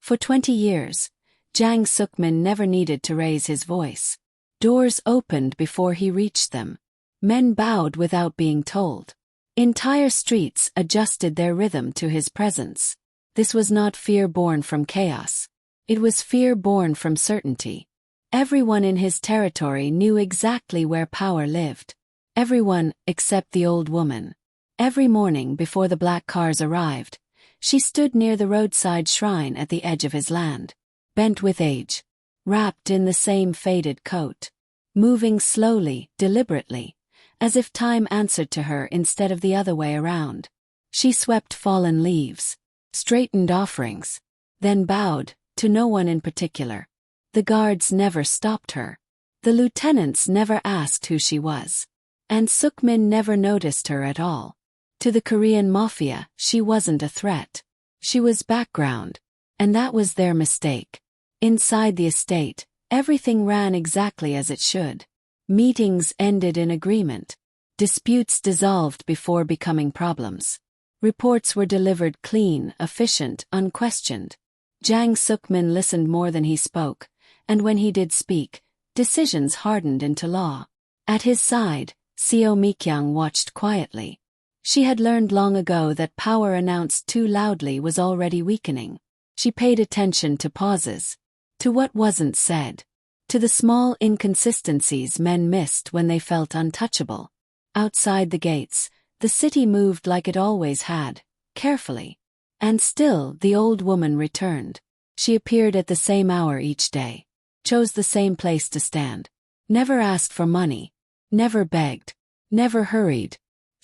For 20 years, Jang Sukmin never needed to raise his voice. Doors opened before he reached them. Men bowed without being told. Entire streets adjusted their rhythm to his presence. This was not fear born from chaos. It was fear born from certainty. Everyone in his territory knew exactly where power lived. Everyone except the old woman. Every morning before the black cars arrived, she stood near the roadside shrine at the edge of his land, bent with age, wrapped in the same faded coat, moving slowly, deliberately, as if time answered to her instead of the other way around. She swept fallen leaves, straightened offerings, then bowed, to no one in particular. The guards never stopped her. The lieutenants never asked who she was. And Sukmin never noticed her at all. To the Korean Mafia, she wasn't a threat. She was background. And that was their mistake. Inside the estate, everything ran exactly as it should. Meetings ended in agreement. Disputes dissolved before becoming problems. Reports were delivered clean, efficient, unquestioned. Jang Sukmin listened more than he spoke, and when he did speak, decisions hardened into law. At his side, Seo Mikyang watched quietly. She had learned long ago that power announced too loudly was already weakening. She paid attention to pauses, to what wasn't said, to the small inconsistencies men missed when they felt untouchable. Outside the gates, the city moved like it always had, carefully. And still the old woman returned. She appeared at the same hour each day, chose the same place to stand, never asked for money, never begged, never hurried.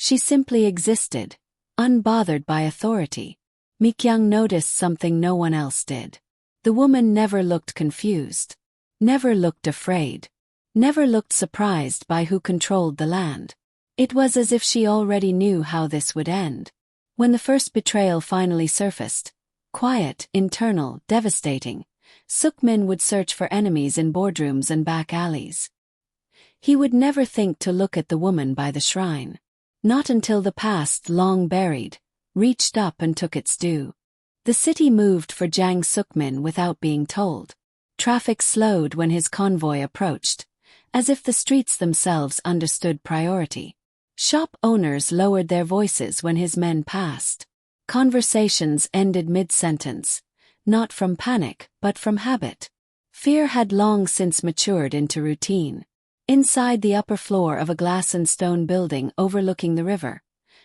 She simply existed, unbothered by authority. Mikyang noticed something no one else did. The woman never looked confused, never looked afraid, never looked surprised by who controlled the land. It was as if she already knew how this would end. When the first betrayal finally surfaced, quiet, internal, devastating, Sukmin would search for enemies in boardrooms and back alleys. He would never think to look at the woman by the shrine. Not until the past, long buried, reached up and took its due. The city moved for Jang Sukmin without being told. Traffic slowed when his convoy approached, as if the streets themselves understood priority. Shop owners lowered their voices when his men passed. Conversations ended mid-sentence, not from panic, but from habit. Fear had long since matured into routine. Inside the upper floor of a glass and stone building overlooking the river,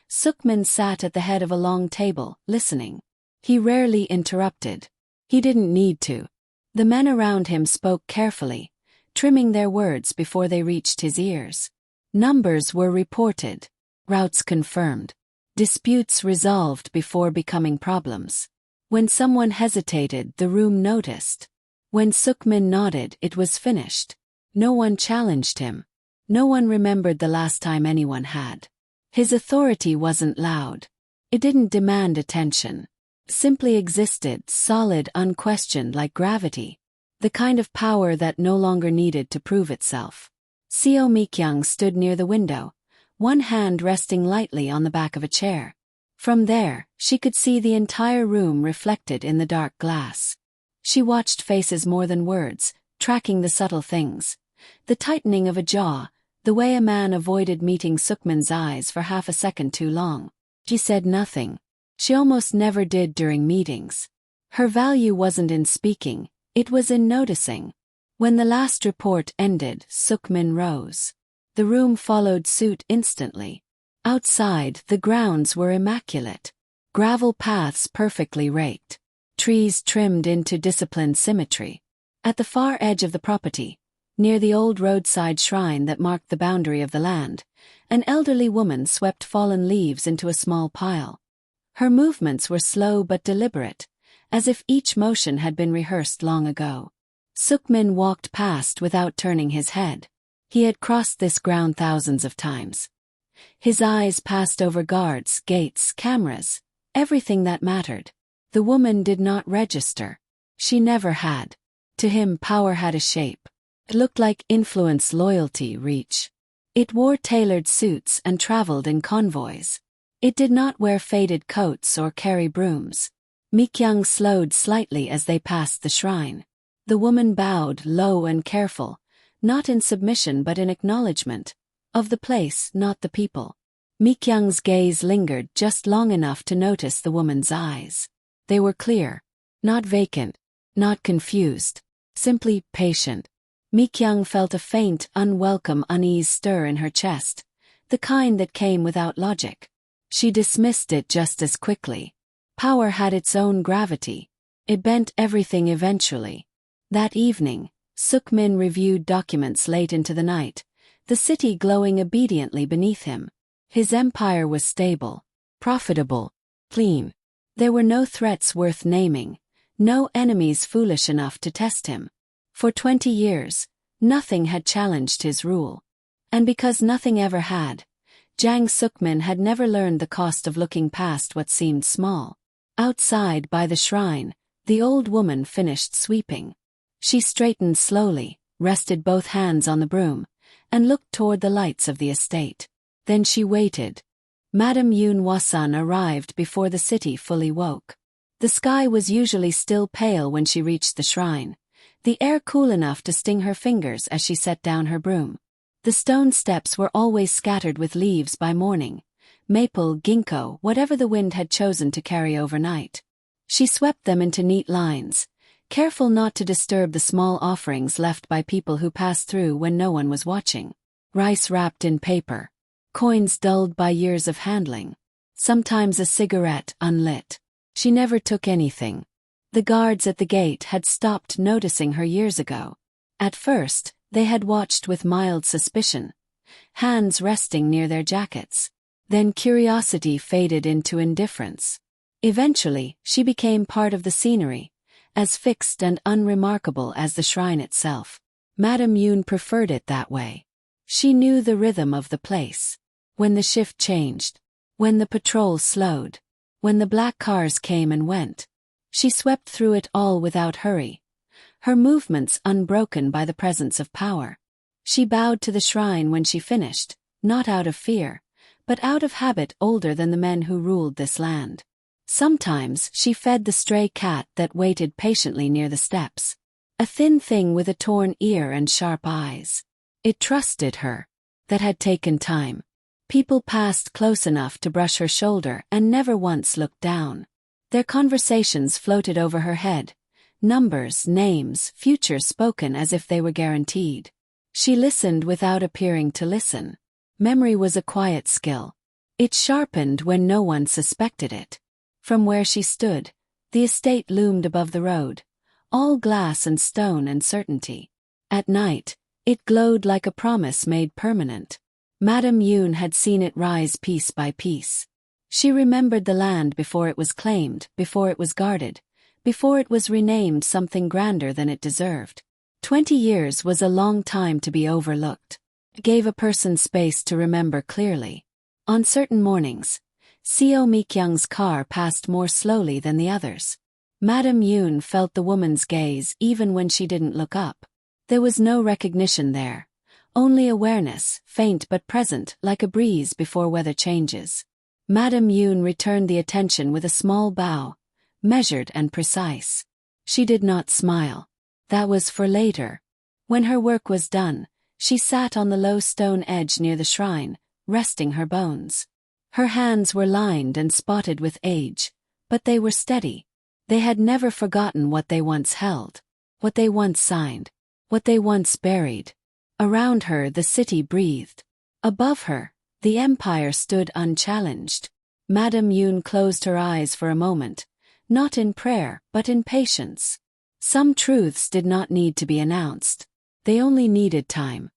Sukmin sat at the head of a long table, listening. He rarely interrupted. He didn't need to. The men around him spoke carefully, trimming their words before they reached his ears. Numbers were reported, routes confirmed, disputes resolved before becoming problems. When someone hesitated, the room noticed. When Sukmin nodded, it was finished. No one challenged him. No one remembered the last time anyone had. His authority wasn't loud. It didn't demand attention. Simply existed, solid, unquestioned like gravity. The kind of power that no longer needed to prove itself. Seo Mikyang stood near the window, one hand resting lightly on the back of a chair. From there, she could see the entire room reflected in the dark glass. She watched faces more than words, tracking the subtle things. The tightening of a jaw, the way a man avoided meeting Sukmin's eyes for half a second too long. She said nothing. She almost never did during meetings. Her value wasn't in speaking, it was in noticing. When the last report ended, Sukmin rose. The room followed suit instantly. Outside, the grounds were immaculate. Gravel paths perfectly raked. Trees trimmed into disciplined symmetry. At the far edge of the property, near the old roadside shrine that marked the boundary of the land, an elderly woman swept fallen leaves into a small pile. Her movements were slow but deliberate, as if each motion had been rehearsed long ago. Sukmin walked past without turning his head. He had crossed this ground thousands of times. His eyes passed over guards, gates, cameras, everything that mattered. The woman did not register. She never had. To him, power had a shape. It looked like influence, loyalty, reach. It wore tailored suits and traveled in convoys. It did not wear faded coats or carry brooms. Mikyung slowed slightly as they passed the shrine. The woman bowed, low and careful, not in submission but in acknowledgement of the place, not the people. Mikyung's gaze lingered just long enough to notice the woman's eyes. They were clear, not vacant, not confused, simply patient. Mikyung felt a faint, unwelcome unease stir in her chest, the kind that came without logic. She dismissed it just as quickly. Power had its own gravity. It bent everything eventually. That evening, Sukmin reviewed documents late into the night, the city glowing obediently beneath him. His empire was stable, profitable, clean. There were no threats worth naming, no enemies foolish enough to test him. For 20 years, nothing had challenged his rule. And because nothing ever had, Jang Sukmin had never learned the cost of looking past what seemed small. Outside by the shrine, the old woman finished sweeping. She straightened slowly, rested both hands on the broom, and looked toward the lights of the estate. Then she waited. Madame Yun Wasan arrived before the city fully woke. The sky was usually still pale when she reached the shrine, the air cool enough to sting her fingers as she set down her broom. The stone steps were always scattered with leaves by morning, maple, ginkgo, whatever the wind had chosen to carry overnight. She swept them into neat lines, careful not to disturb the small offerings left by people who passed through when no one was watching. Rice wrapped in paper, coins dulled by years of handling, sometimes a cigarette unlit. She never took anything. The guards at the gate had stopped noticing her years ago. At first, they had watched with mild suspicion, hands resting near their jackets. Then curiosity faded into indifference. Eventually, she became part of the scenery, as fixed and unremarkable as the shrine itself. Madame Yun preferred it that way. She knew the rhythm of the place. When the shift changed, when the patrol slowed, when the black cars came and went, she swept through it all without hurry, her movements unbroken by the presence of power. She bowed to the shrine when she finished, not out of fear, but out of habit older than the men who ruled this land. Sometimes she fed the stray cat that waited patiently near the steps, a thin thing with a torn ear and sharp eyes. It trusted her. That had taken time. People passed close enough to brush her shoulder and never once looked down. Their conversations floated over her head, numbers, names, future spoken as if they were guaranteed. She listened without appearing to listen. Memory was a quiet skill. It sharpened when no one suspected it. From where she stood, the estate loomed above the road, all glass and stone and certainty. At night, it glowed like a promise made permanent. Madame Yun had seen it rise piece by piece. She remembered the land before it was claimed, before it was guarded, before it was renamed something grander than it deserved. 20 years was a long time to be overlooked. It gave a person space to remember clearly. On certain mornings, Seo Mikyung's car passed more slowly than the others. Madame Yun felt the woman's gaze even when she didn't look up. There was no recognition there. Only awareness, faint but present, like a breeze before weather changes. Madame Yun returned the attention with a small bow, measured and precise. She did not smile. That was for later. When her work was done, she sat on the low stone edge near the shrine, resting her bones. Her hands were lined and spotted with age, but they were steady. They had never forgotten what they once held, what they once signed, what they once buried. Around her the city breathed. Above her, the empire stood unchallenged. Madame Yun closed her eyes for a moment, not in prayer but in patience. Some truths did not need to be announced. They only needed time.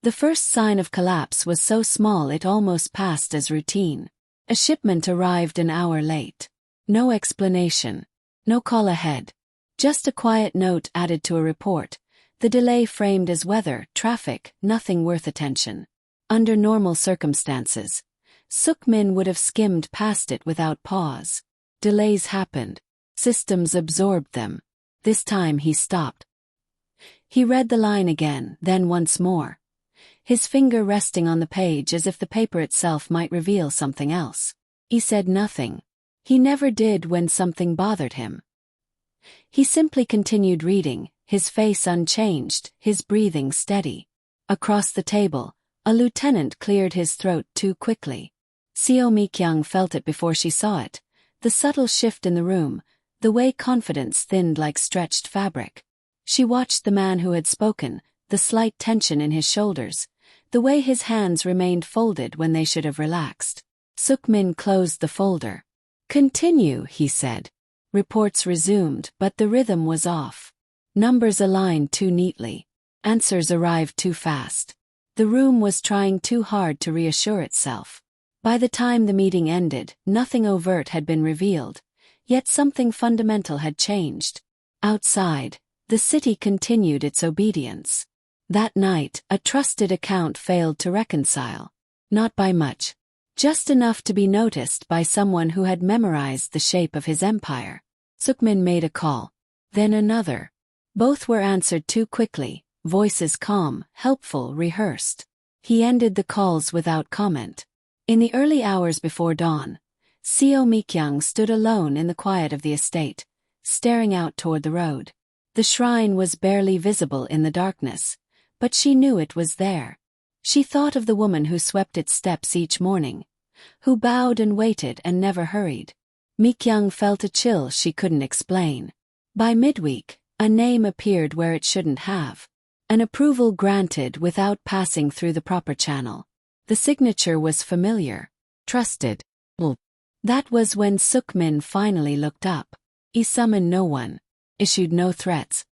The first sign of collapse was so small it almost passed as routine. A shipment arrived an hour late. No explanation. No call ahead. Just a quiet note added to a report. The delay framed as weather, traffic, nothing worth attention. Under normal circumstances, Sukmin would have skimmed past it without pause. Delays happened. Systems absorbed them. This time he stopped. He read the line again, then once more. His finger resting on the page as if the paper itself might reveal something else. He said nothing. He never did when something bothered him. He simply continued reading, his face unchanged, his breathing steady. Across the table, a lieutenant cleared his throat too quickly. Seo Mi-kyung felt it before she saw it, the subtle shift in the room, the way confidence thinned like stretched fabric. She watched the man who had spoken, the slight tension in his shoulders, the way his hands remained folded when they should have relaxed. Suk-min closed the folder. "Continue," he said. Reports resumed, but the rhythm was off. Numbers aligned too neatly. Answers arrived too fast. The room was trying too hard to reassure itself. By the time the meeting ended, nothing overt had been revealed, yet something fundamental had changed. Outside, the city continued its obedience. That night, a trusted account failed to reconcile. Not by much. Just enough to be noticed by someone who had memorized the shape of his empire. Suk-min made a call. Then another. Both were answered too quickly, voices calm, helpful, rehearsed. He ended the calls without comment. In the early hours before dawn, Seo Mi-kyung stood alone in the quiet of the estate, staring out toward the road. The shrine was barely visible in the darkness, but she knew it was there. She thought of the woman who swept its steps each morning, who bowed and waited and never hurried. Mi-kyung felt a chill she couldn't explain. By midweek, a name appeared where it shouldn't have. An approval granted without passing through the proper channel. The signature was familiar. Trusted. That was when Suk-min finally looked up. He summoned no one. Issued no threats.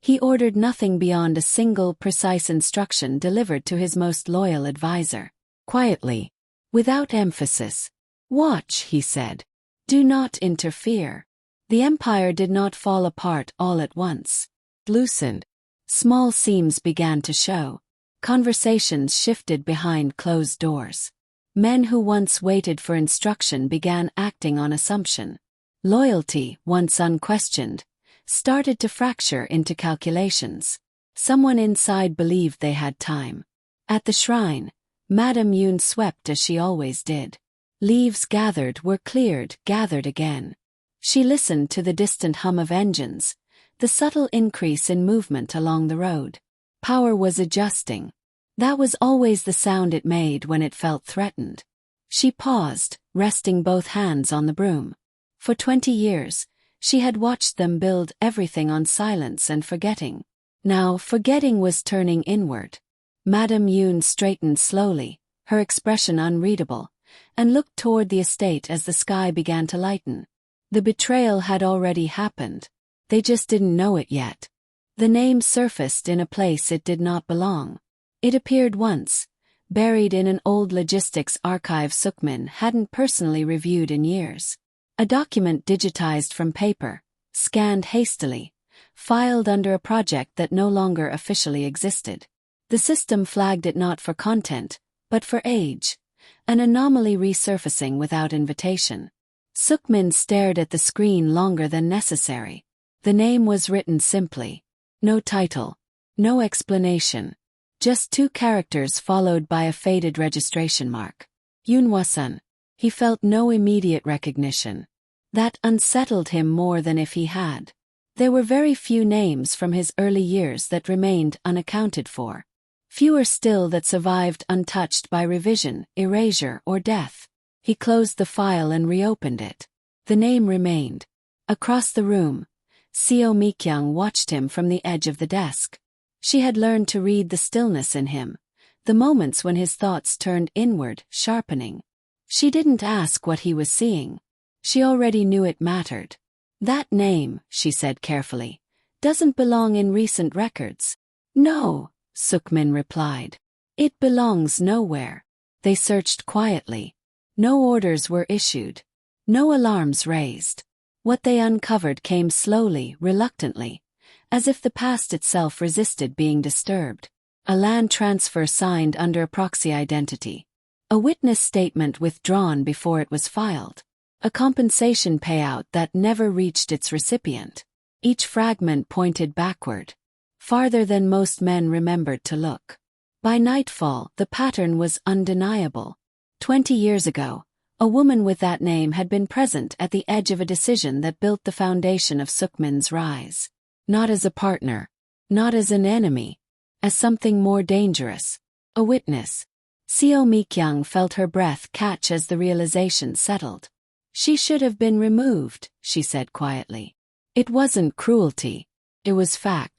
He ordered nothing beyond a single precise instruction delivered to his most loyal advisor. Quietly. Without emphasis. "Watch," he said. "Do not interfere." The empire did not fall apart all at once. Loosened. Small seams began to show. Conversations shifted behind closed doors. Men who once waited for instruction began acting on assumption. Loyalty, once unquestioned, started to fracture into calculations. Someone inside believed they had time. At the shrine, Madame Yoon swept as she always did. Leaves gathered were cleared, gathered again. She listened to the distant hum of engines, the subtle increase in movement along the road. Power was adjusting. That was always the sound it made when it felt threatened. She paused, resting both hands on the broom. For 20 years, she had watched them build everything on silence and forgetting. Now, forgetting was turning inward. Madame Yoon straightened slowly, her expression unreadable, and looked toward the estate as the sky began to lighten. The betrayal had already happened. They just didn't know it yet. The name surfaced in a place it did not belong. It appeared once, buried in an old logistics archive Suk-min hadn't personally reviewed in years. A document digitized from paper, scanned hastily, filed under a project that no longer officially existed. The system flagged it not for content, but for age, an anomaly resurfacing without invitation. Suk-min stared at the screen longer than necessary. The name was written simply. No title, no explanation. Just 2 characters followed by a faded registration mark. Yoonhwa-sun. He felt no immediate recognition. That unsettled him more than if he had. There were very few names from his early years that remained unaccounted for. Fewer still that survived untouched by revision, erasure, or death. He closed the file and reopened it. The name remained. Across the room, Seo Mi-kyung watched him from the edge of the desk. She had learned to read the stillness in him, the moments when his thoughts turned inward, sharpening. She didn't ask what he was seeing. She already knew it mattered. "That name," she said carefully, "doesn't belong in recent records." "No," Suk-min replied. "It belongs nowhere." They searched quietly. No orders were issued. No alarms raised. What they uncovered came slowly, reluctantly, as if the past itself resisted being disturbed. A land transfer signed under a proxy identity. A witness statement withdrawn before it was filed. A compensation payout that never reached its recipient. Each fragment pointed backward, farther than most men remembered to look. By nightfall, the pattern was undeniable. 20 years ago, A woman with that name had been present at the edge of a decision that built the foundation of Sukmin's rise. Not as a partner, not as an enemy, as something more dangerous. A witness. Seo Mi-kyung felt her breath catch as the realization settled. She should have been removed, she said quietly. It wasn't cruelty. It was fact.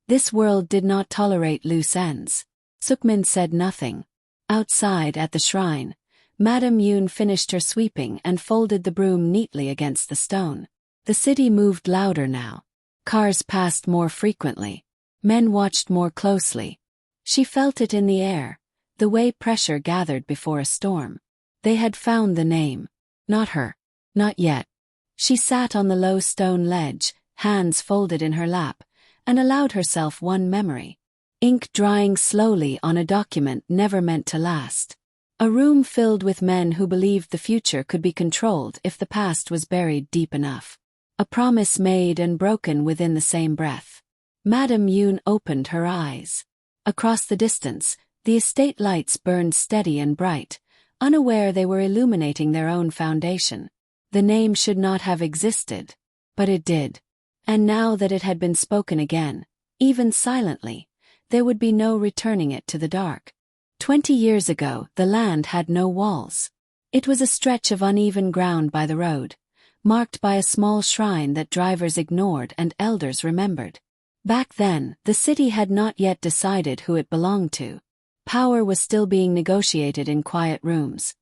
This world did not tolerate loose ends. Sukmin said nothing. Outside at the shrine, Madame Yoon finished her sweeping and folded the broom neatly against the stone. The city moved louder now. Cars passed more frequently. Men watched more closely. She felt it in the air, the way pressure gathered before a storm. They had found the name. Not her. Not yet. She sat on the low stone ledge, hands folded in her lap, and allowed herself one memory. Ink drying slowly on a document never meant to last. A room filled with men who believed the future could be controlled if the past was buried deep enough. A promise made and broken within the same breath. Madame Yoon opened her eyes. Across the distance, the estate lights burned steady and bright, unaware they were illuminating their own foundation. The name should not have existed. But it did. And now that it had been spoken again, even silently, there would be no returning it to the dark. 20 years ago, the land had no walls. It was a stretch of uneven ground by the road, marked by a small shrine that drivers ignored and elders remembered. Back then, the city had not yet decided who it belonged to. Power was still being negotiated in quiet rooms,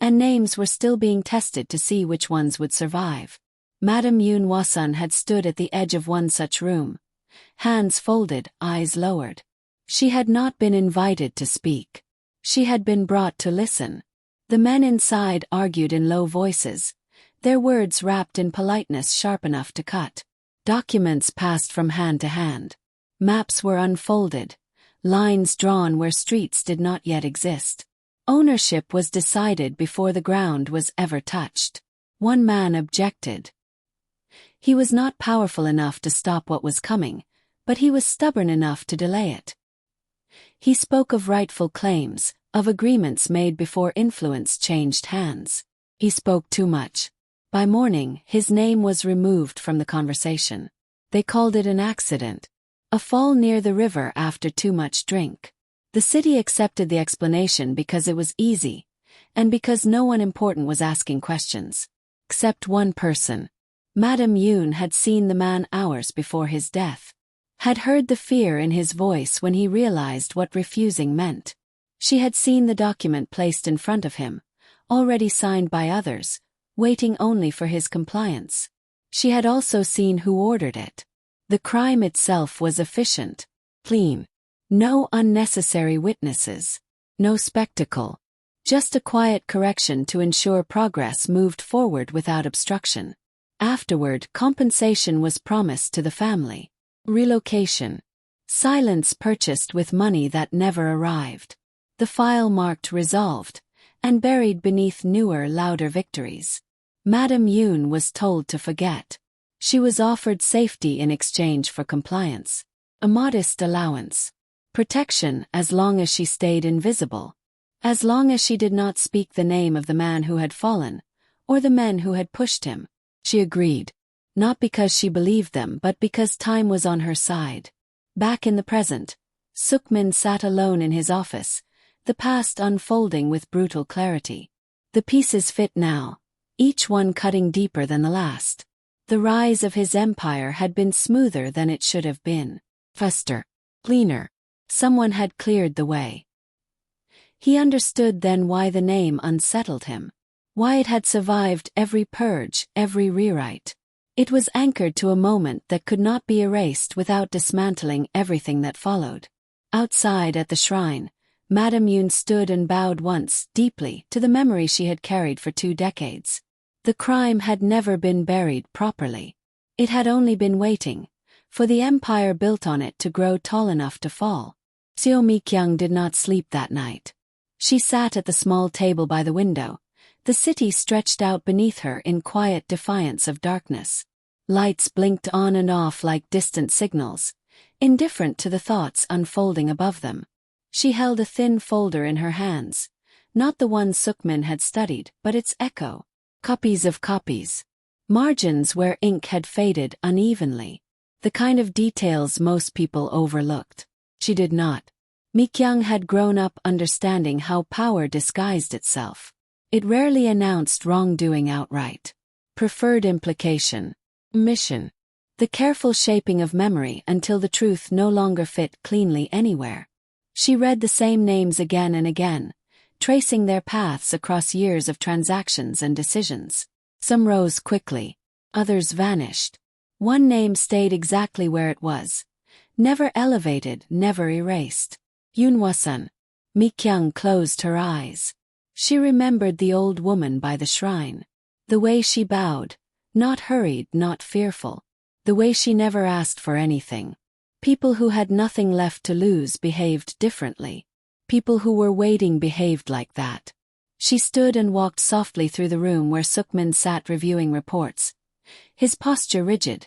and names were still being tested to see which ones would survive. Madame Yoon Hwa-sun had stood at the edge of one such room, hands folded, eyes lowered. She had not been invited to speak. She had been brought to listen. The men inside argued in low voices, their words wrapped in politeness sharp enough to cut. Documents passed from hand to hand. Maps were unfolded, lines drawn where streets did not yet exist. Ownership was decided before the ground was ever touched. One man objected. He was not powerful enough to stop what was coming, but he was stubborn enough to delay it. He spoke of rightful claims, of agreements made before influence changed hands. He spoke too much. By morning, his name was removed from the conversation. They called it an accident. A fall near the river after too much drink. The city accepted the explanation because it was easy, and because no one important was asking questions. Except one person. Madame Yoon had seen the man hours before his death. Had heard the fear in his voice when he realized what refusing meant. She had seen the document placed in front of him, already signed by others, waiting only for his compliance. She had also seen who ordered it. The crime itself was efficient, clean. No unnecessary witnesses. No spectacle. Just a quiet correction to ensure progress moved forward without obstruction. Afterward, compensation was promised to the family. Relocation. Silence purchased with money that never arrived. The file marked resolved, and buried beneath newer, louder victories. Madame Yoon was told to forget. She was offered safety in exchange for compliance. A modest allowance. Protection as long as she stayed invisible. As long as she did not speak the name of the man who had fallen, or the men who had pushed him. She agreed. Not because she believed them but because time was on her side. Back in the present, Sukmin sat alone in his office, the past unfolding with brutal clarity. The pieces fit now, each one cutting deeper than the last. The rise of his empire had been smoother than it should have been. Faster. Cleaner. Someone had cleared the way. He understood then why the name unsettled him. Why it had survived every purge, every rewrite. It was anchored to a moment that could not be erased without dismantling everything that followed. Outside at the shrine, Madame Yoon stood and bowed once, deeply, to the memory she had carried for 2 decades. The crime had never been buried properly. It had only been waiting, for the empire built on it to grow tall enough to fall. Seo Mi-kyung did not sleep that night. She sat at the small table by the window, the city stretched out beneath her in quiet defiance of darkness. Lights blinked on and off like distant signals, indifferent to the thoughts unfolding above them. She held a thin folder in her hands, not the one Sukmin had studied, but its echo. Copies of copies. Margins where ink had faded unevenly. The kind of details most people overlooked. She did not. Mikyung had grown up understanding how power disguised itself. It rarely announced wrongdoing outright. Preferred implication. Mission. The careful shaping of memory until the truth no longer fit cleanly anywhere. She read the same names again and again, tracing their paths across years of transactions and decisions. Some rose quickly, others vanished. One name stayed exactly where it was. Never elevated, never erased. Yunhwa-sun. Mikyung closed her eyes. She remembered the old woman by the shrine. The way she bowed, not hurried, not fearful. The way she never asked for anything. People who had nothing left to lose behaved differently. People who were waiting behaved like that. She stood and walked softly through the room where Sukmin sat reviewing reports. His posture rigid.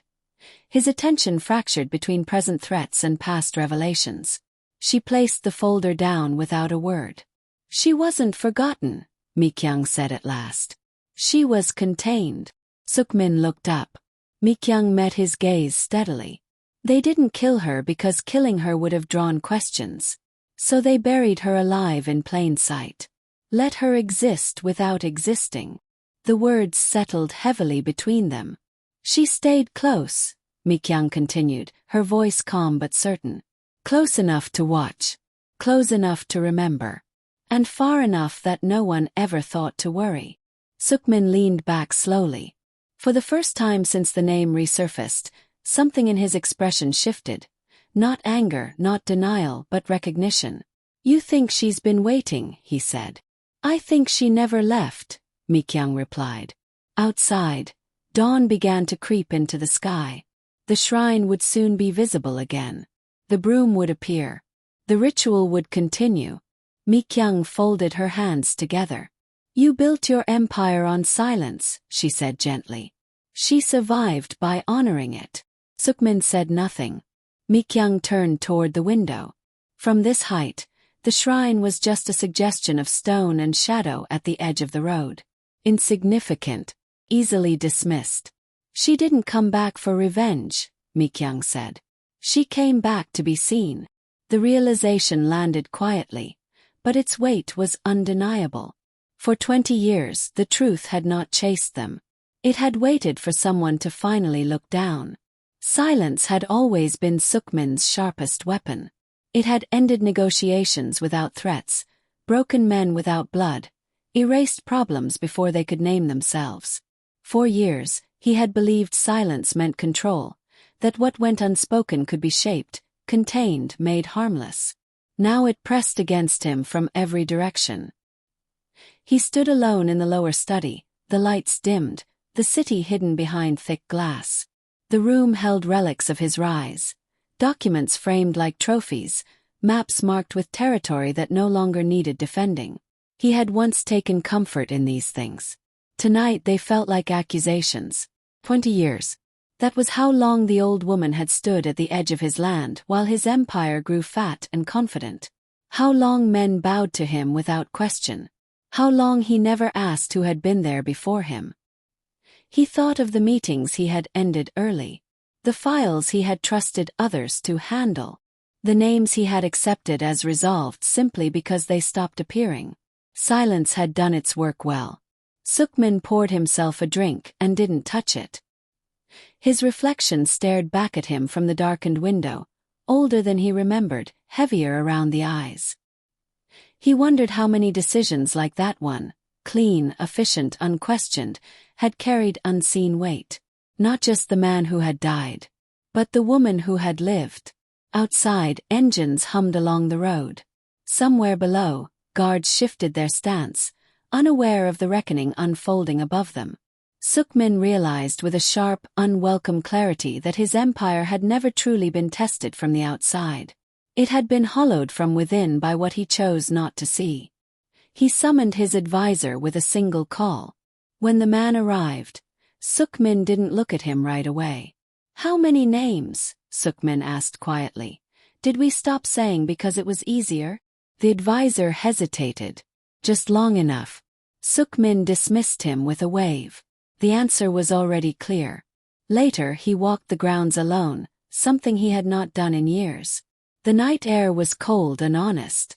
His attention fractured between present threats and past revelations. She placed the folder down without a word. She wasn't forgotten, Mikyung said at last. She was contained. Sukmin looked up. Mikyung met his gaze steadily. They didn't kill her because killing her would have drawn questions. So they buried her alive in plain sight. Let her exist without existing. The words settled heavily between them. She stayed close, Mikyung continued, her voice calm but certain. Close enough to watch. Close enough to remember. And far enough that no one ever thought to worry. Sukmin leaned back slowly. For the first time since the name resurfaced, something in his expression shifted. Not anger, not denial, but recognition. You think she's been waiting, he said. I think she never left, Mikyung replied. Outside, dawn began to creep into the sky. The shrine would soon be visible again. The broom would appear. The ritual would continue. Mikyung folded her hands together. You built your empire on silence, she said gently. She survived by honoring it. Sukmin said nothing. Mikyung turned toward the window. From this height, the shrine was just a suggestion of stone and shadow at the edge of the road. Insignificant, easily dismissed. She didn't come back for revenge, Mikyung said. She came back to be seen. The realization landed quietly, but its weight was undeniable. For 20 years, the truth had not chased them. It had waited for someone to finally look down. Silence had always been Sukmin's sharpest weapon. It had ended negotiations without threats, broken men without blood, erased problems before they could name themselves. For years, he had believed silence meant control, that what went unspoken could be shaped, contained, made harmless. Now it pressed against him from every direction. He stood alone in the lower study, the lights dimmed, the city hidden behind thick glass. The room held relics of his rise. Documents framed like trophies, maps marked with territory that no longer needed defending. He had once taken comfort in these things. Tonight they felt like accusations. 20 years. That was how long the old woman had stood at the edge of his land while his empire grew fat and confident. How long men bowed to him without question. How long he never asked who had been there before him. He thought of the meetings he had ended early. The files he had trusted others to handle. The names he had accepted as resolved simply because they stopped appearing. Silence had done its work well. Sukmin poured himself a drink and didn't touch it. His reflection stared back at him from the darkened window, older than he remembered, heavier around the eyes. He wondered how many decisions like that one, clean, efficient, unquestioned, had carried unseen weight. Not just the man who had died, but the woman who had lived. Outside, engines hummed along the road. Somewhere below, guards shifted their stance, unaware of the reckoning unfolding above them. Sukmin realized with a sharp, unwelcome clarity that his empire had never truly been tested from the outside. It had been hollowed from within by what he chose not to see. He summoned his advisor with a single call. When the man arrived, Sukmin didn't look at him right away. How many names? Sukmin asked quietly. Did we stop saying because it was easier? The advisor hesitated. Just long enough. Sukmin dismissed him with a wave. The answer was already clear. Later he walked the grounds alone, something he had not done in years. The night air was cold and honest.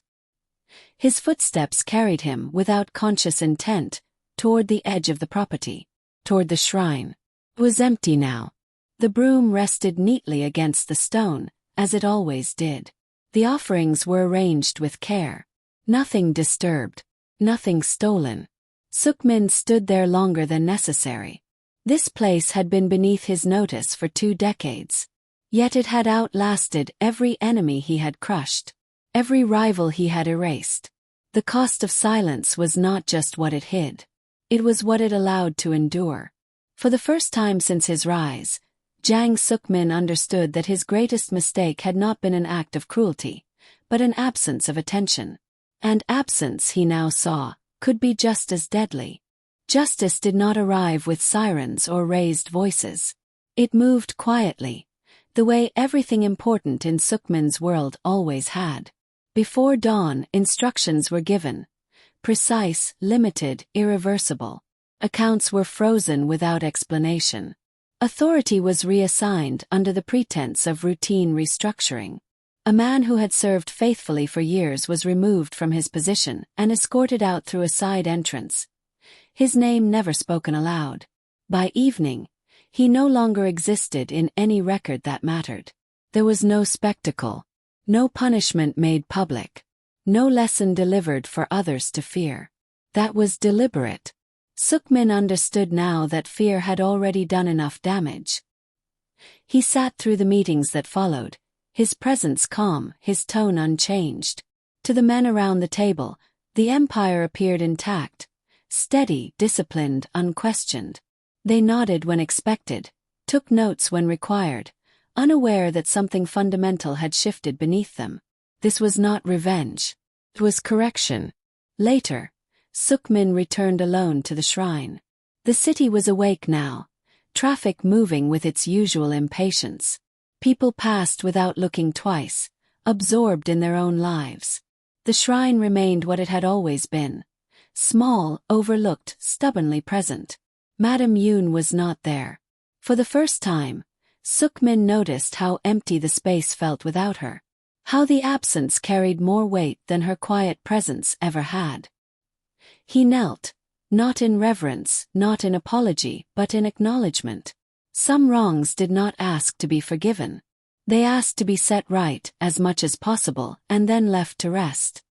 His footsteps carried him without conscious intent, toward the edge of the property, toward the shrine. It was empty now. The broom rested neatly against the stone, as it always did. The offerings were arranged with care. Nothing disturbed. Nothing stolen. Sukmin stood there longer than necessary. This place had been beneath his notice for 2 decades. Yet it had outlasted every enemy he had crushed, every rival he had erased. The cost of silence was not just what it hid. It was what it allowed to endure. For the first time since his rise, Jang Sukmin understood that his greatest mistake had not been an act of cruelty, but an absence of attention. And absence, he now saw, could be just as deadly. Justice did not arrive with sirens or raised voices. It moved quietly, the way everything important in Sukmin's world always had. Before dawn, instructions were given. Precise, limited, irreversible. Accounts were frozen without explanation. Authority was reassigned under the pretense of routine restructuring. A man who had served faithfully for years was removed from his position and escorted out through a side entrance. His name never spoken aloud. By evening, he no longer existed in any record that mattered. There was no spectacle, no punishment made public, no lesson delivered for others to fear. That was deliberate. Sukmin understood now that fear had already done enough damage. He sat through the meetings that followed, his presence calm, his tone unchanged. To the men around the table, the empire appeared intact, steady, disciplined, unquestioned. They nodded when expected, took notes when required, unaware that something fundamental had shifted beneath them. This was not revenge. It was correction. Later, Sukmin returned alone to the shrine. The city was awake now, traffic moving with its usual impatience. People passed without looking twice, absorbed in their own lives. The shrine remained what it had always been. Small, overlooked, stubbornly present. Madame Yoon was not there. For the first time, Sukmin noticed how empty the space felt without her. How the absence carried more weight than her quiet presence ever had. He knelt, not in reverence, not in apology, but in acknowledgement. Some wrongs did not ask to be forgiven. They asked to be set right as much as possible and then left to rest.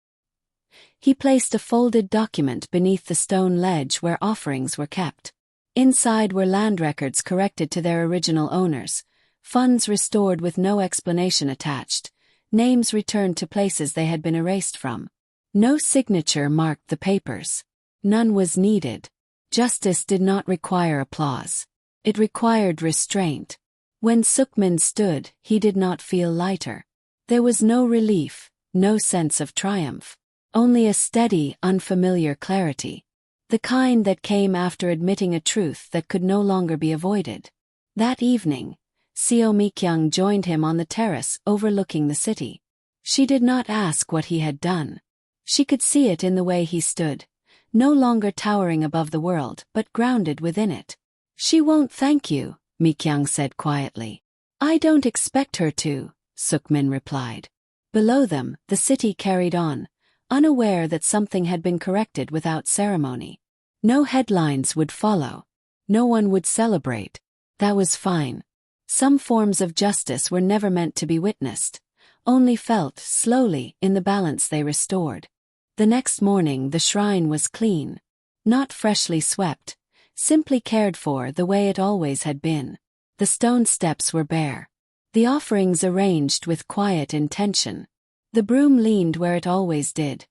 He placed a folded document beneath the stone ledge where offerings were kept. Inside were land records corrected to their original owners, funds restored with no explanation attached, names returned to places they had been erased from. No signature marked the papers. None was needed. Justice did not require applause. It required restraint. When Sukmin stood, he did not feel lighter. There was no relief, no sense of triumph. Only a steady, unfamiliar clarity. The kind that came after admitting a truth that could no longer be avoided. That evening, Seo Mikyung joined him on the terrace overlooking the city. She did not ask what he had done. She could see it in the way he stood, no longer towering above the world but grounded within it. "She won't thank you," Mikyung said quietly. "I don't expect her to," Sukmin replied. Below them, the city carried on, unaware that something had been corrected without ceremony. No headlines would follow. No one would celebrate. That was fine. Some forms of justice were never meant to be witnessed, only felt, slowly, in the balance they restored. The next morning the shrine was clean. Not freshly swept, simply cared for the way it always had been. The stone steps were bare. The offerings arranged with quiet intention. The broom leaned where it always did,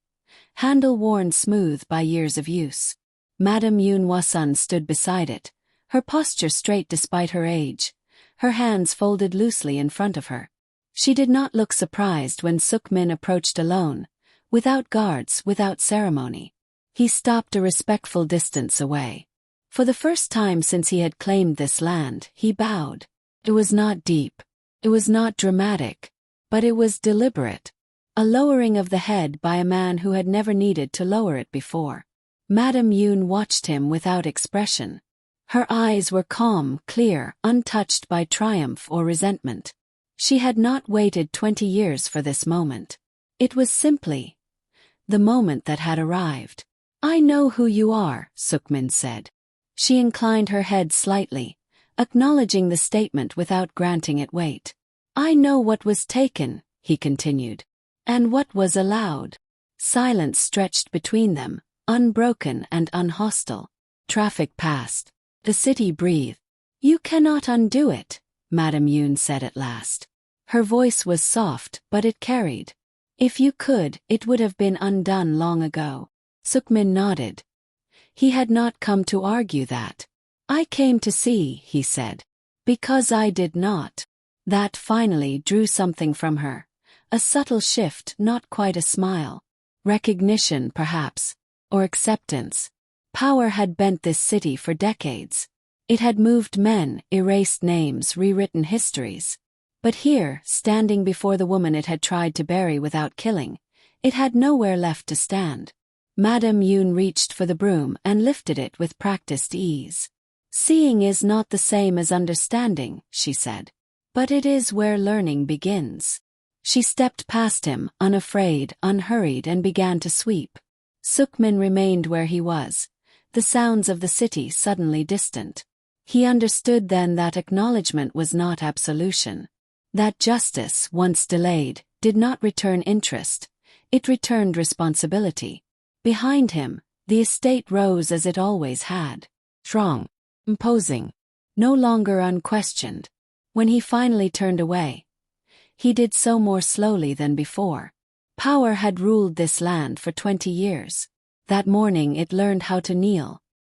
handle worn smooth by years of use. Madame Yoon Wasun stood beside it, her posture straight despite her age, her hands folded loosely in front of her. She did not look surprised when Sukmin approached alone, without guards, without ceremony. He stopped a respectful distance away. For the first time since he had claimed this land, he bowed. It was not deep. It was not dramatic. But it was deliberate. A lowering of the head by a man who had never needed to lower it before. Madame Yoon watched him without expression. Her eyes were calm, clear, untouched by triumph or resentment. She had not waited 20 years for this moment. It was simply the moment that had arrived. "I know who you are," Sukmin said. She inclined her head slightly, acknowledging the statement without granting it weight. "I know what was taken," he continued, "and what was allowed." Silence stretched between them, unbroken and unhostile. Traffic passed. The city breathed. "You cannot undo it," Madame Yoon said at last. Her voice was soft, but it carried. "If you could, it would have been undone long ago." Sukmin nodded. He had not come to argue that. "I came to see," he said. "Because I did not." That finally drew something from her. A subtle shift, not quite a smile. Recognition, perhaps. Or acceptance. Power had bent this city for decades. It had moved men, erased names, rewritten histories. But here, standing before the woman it had tried to bury without killing, it had nowhere left to stand. Madame Yoon reached for the broom and lifted it with practiced ease. "Seeing is not the same as understanding," she said. "But it is where learning begins." She stepped past him, unafraid, unhurried, and began to sweep. Sukmin remained where he was, the sounds of the city suddenly distant. He understood then that acknowledgement was not absolution. That justice, once delayed, did not return interest. It returned responsibility. Behind him, the estate rose as it always had. Strong. Imposing. No longer unquestioned. When he finally turned away, he did so more slowly than before. Power had ruled this land for 20 years. That morning it learned how to kneel,